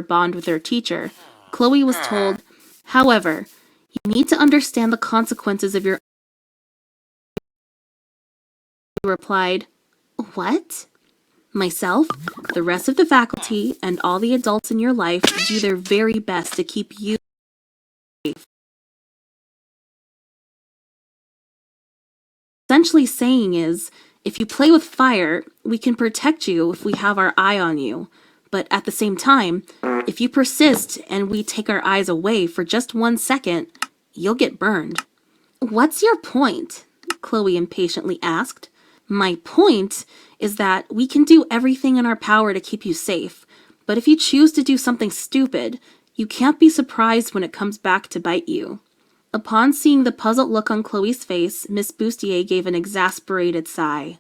bond with her teacher, Chloe was told, however, you need to understand the consequences of your replied, what? Myself, the rest of the faculty, and all the adults in your life do their very best to keep you safe. Essentially saying is, if you play with fire, we can protect you if we have our eye on you. But at the same time, if you persist and we take our eyes away for just 1 second, you'll get burned. What's your point? Chloe impatiently asked. My point is that we can do everything in our power to keep you safe, but if you choose to do something stupid, you can't be surprised when it comes back to bite you. Upon seeing the puzzled look on Chloe's face, Miss Bustier gave an exasperated sigh.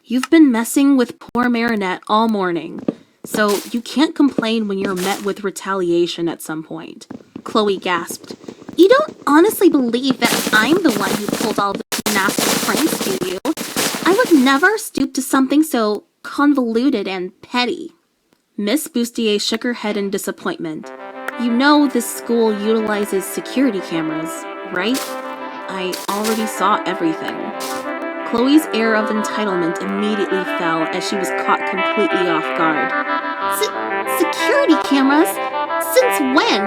You've been messing with poor Marinette all morning, so you can't complain when you're met with retaliation at some point. Chloe gasped. You don't honestly believe that I'm the one who pulled all the nasty pranks to you? I would never stoop to something so convoluted and petty. Miss Bustier shook her head in disappointment. You know this school utilizes security cameras, right? I already saw everything. Chloe's air of entitlement immediately fell as she was caught completely off guard. Security cameras? Since when?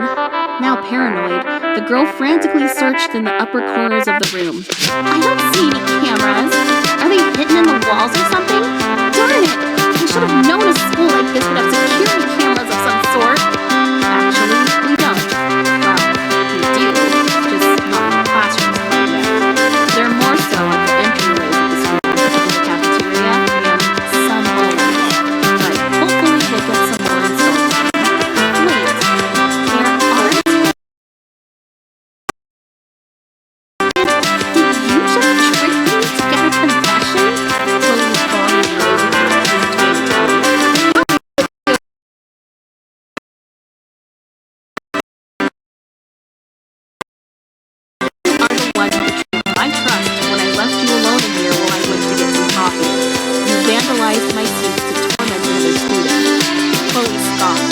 Now paranoid, the girl frantically searched in the upper corners of the room. I don't see any cameras. Are they hidden in the walls or something? Darn it! I should have known a school like this would have security cameras of some sort. Actually, we don't. Well, we do, just not in the classrooms quite yet. There are more so at the entryways of the school, in the cafeteria, and some hallways. But hopefully we'll get some more installed. Wait, there aren't? Did you just trick me to get a confession? Chloe's body rose in reaction to a are the one who betrayed my trust when I left you alone in here while I went to get some coffee. You vandalized my seats to torment another student. Chloe scoffed.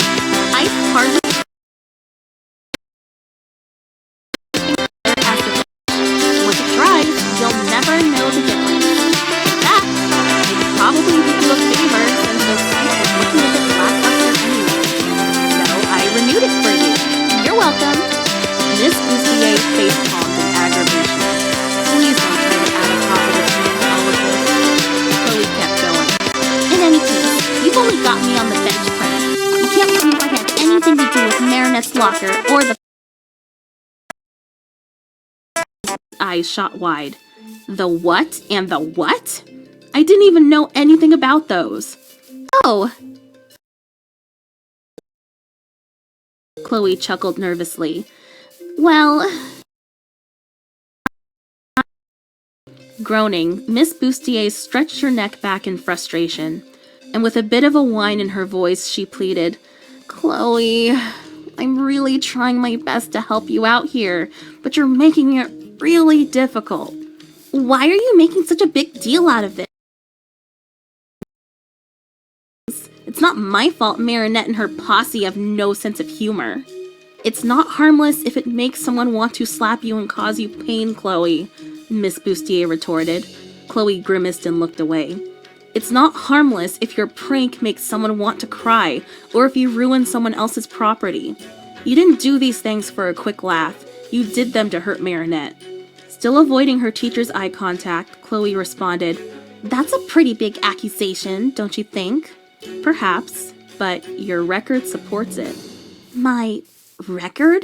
I hardly asked the once you try, you'll never know the difference. In fact, I'd probably do you a favor since the site was looking a bit lackluster anyway. So I renewed it for you. You're welcome. Miss Bustier face palmed in aggravation. Please don't try to add a positive spin to all of this. Chloe kept going. In any case, you've only got me on the bench press. You can't prove I had anything to do with Marinette's locker or the eyes shot wide. The what and the what? I didn't even know anything about those. Oh! Chloe chuckled nervously. Well... Groaning, Miss Bustier stretched her neck back in frustration, and with a bit of a whine in her voice, she pleaded, Chloe, I'm really trying my best to help you out here, but you're making it really difficult. Why are you making such a big deal out of this? It's not my fault Marinette and her posse have no sense of humor. It's not harmless if it makes someone want to slap you and cause you pain, Chloe, Miss Bustier retorted. Chloe grimaced and looked away. It's not harmless if your prank makes someone want to cry, or if you ruin someone else's property. You didn't do these things for a quick laugh. You did them to hurt Marinette. Still avoiding her teacher's eye contact, Chloe responded, That's a pretty big accusation, don't you think? Perhaps, but your record supports it. My record?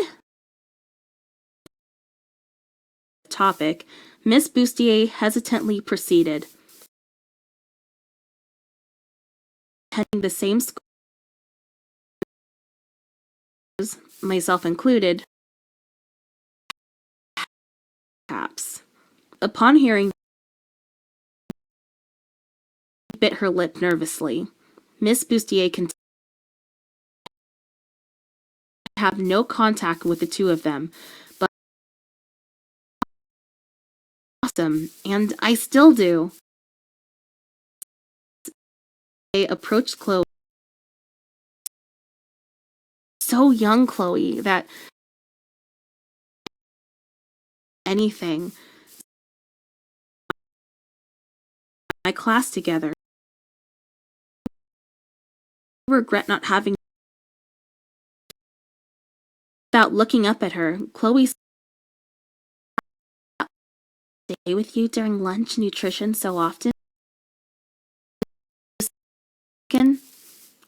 Topic, Miss Bustier hesitantly proceeded. Heading the same school, myself included, perhaps. Upon hearing, she bit her lip nervously. Miss Bustier continued to have no contact with the two of them, but awesome, and I still do. They approached Chloe so young, Chloe, that anything. My class together. I regret not having. Without looking up at her, Chloe stay with you during lunch nutrition so often.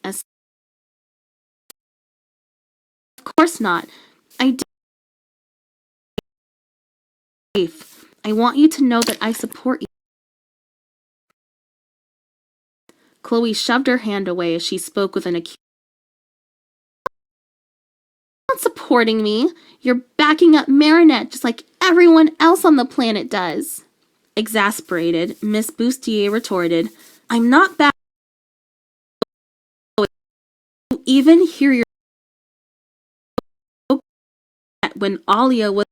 As of course not. I do. I want you to know that I support you. Chloe shoved her hand away as she spoke with an accused. You're not supporting me. You're backing up Marinette just like everyone else on the planet does. Exasperated, Miss Bustier retorted, I'm not backing. You even hear your when Alia was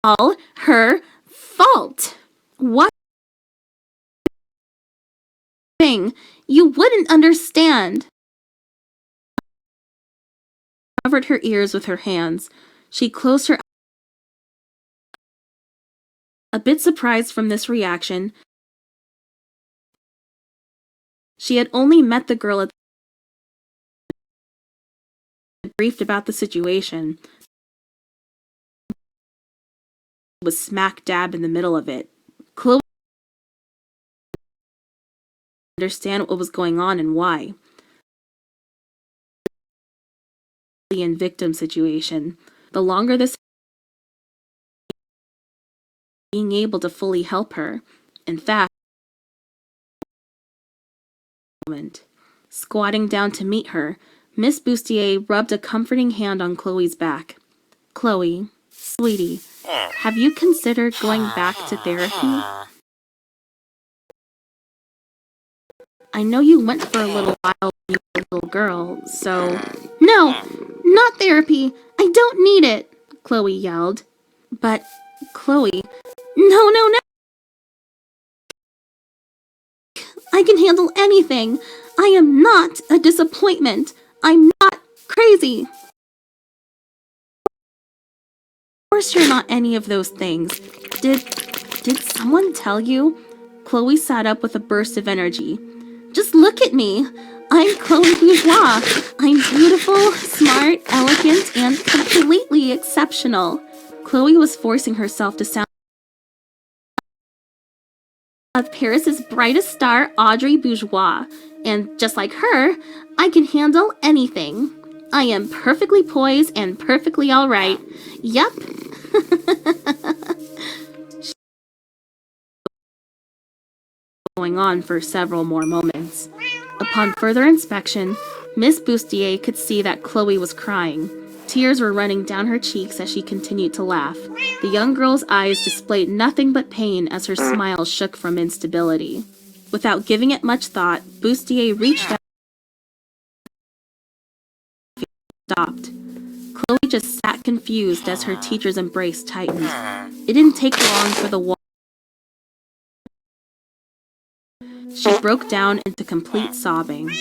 all her fault. What thing? You wouldn't understand. Covered her ears with her hands. She closed her eyes. A bit surprised from this reaction, she had only met the girl at briefed about the situation. Was smack dab in the middle of it. Chloe didn't understand what was going on and why. The victim situation. The longer this being able to fully help her. In fact, squatting down to meet her, Miss Bustier rubbed a comforting hand on Chloe's back. Chloe, sweetie, have you considered going back to therapy? I know you went for a little while when you were a little girl, so... No, not therapy. I don't need it, Chloe yelled. But, Chloe... No. I can handle anything. I am not a disappointment. I'm not crazy. Of course you're not any of those things. Did someone tell you? Chloe sat up with a burst of energy. Just look at me. I'm Chloe Bourgeois. I'm beautiful, smart, elegant, and completely exceptional. Chloe was forcing herself to sound of Paris's brightest star, Audrey Bourgeois. And just like her, I can handle anything. I am perfectly poised and perfectly alright. Yup. Going on for several more moments. Upon further inspection, Miss Bustier could see that Chloe was crying. Tears were running down her cheeks as she continued to laugh. The young girl's eyes displayed nothing but pain as her smile shook from instability. Without giving it much thought, Bustier reached out and stopped. Chloe just sat confused as her teacher's embrace tightened. It didn't take long for the wall. She broke down into complete sobbing,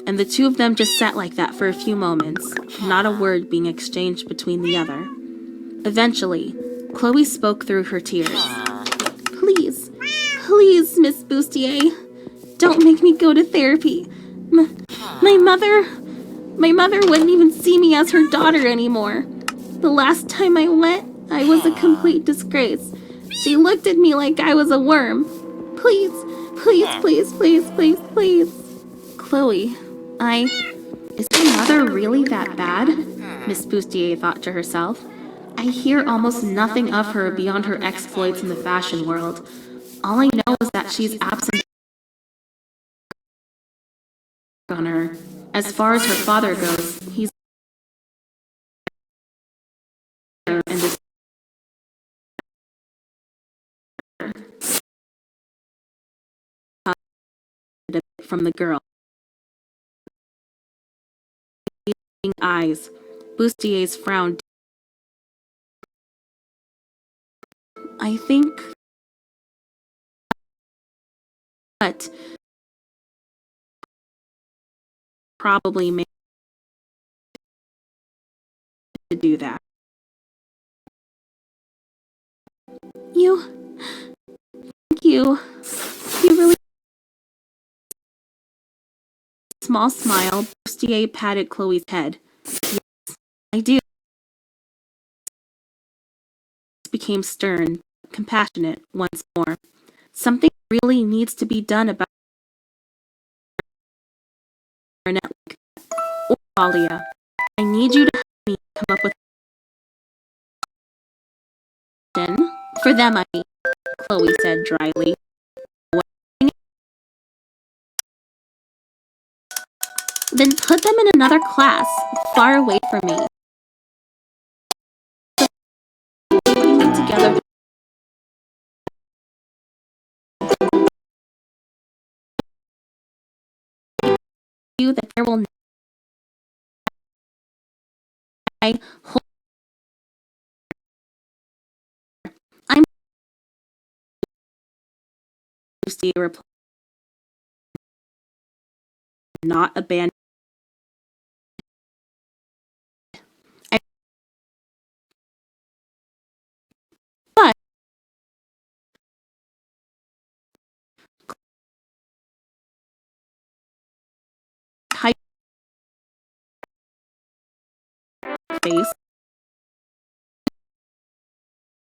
and the two of them just sat like that for a few moments, not a word being exchanged between the other. Eventually, Chloe spoke through her tears. Please, Miss Bustier, don't make me go to therapy. My mother wouldn't even see me as her daughter anymore. The last time I went, I was a complete disgrace. She looked at me like I was a worm. Please. Chloe, is my mother really that bad? Miss Bustier thought to herself. I hear almost nothing of her beyond her exploits in the fashion world. All I know is that she's absent on her. As far as her father goes, he's and this from the girl. Eyes. Bustier's frown. I think... But... Probably to do that. You... Thank you. You really... Small smile, Bustier patted Chloe's head. Yes, I do. Became stern, compassionate once more. Something really needs to be done about Marinette like that. Or Alia. I need you to help me come up with a solution. For them, I mean, Chloe said dryly. Then put them in another class, far away from me. Putting them together you that there will I hold I'm Lucy replied, not abandoned. But high face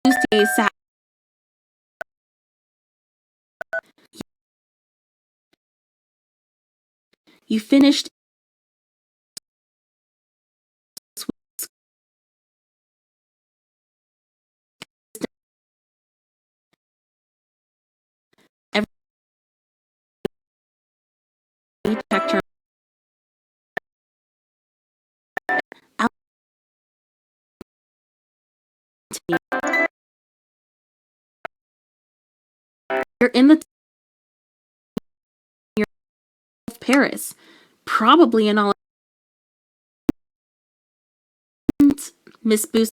Lucy sat. You finished every checked her out to me. You're in the of Paris. Probably in all Miss Booth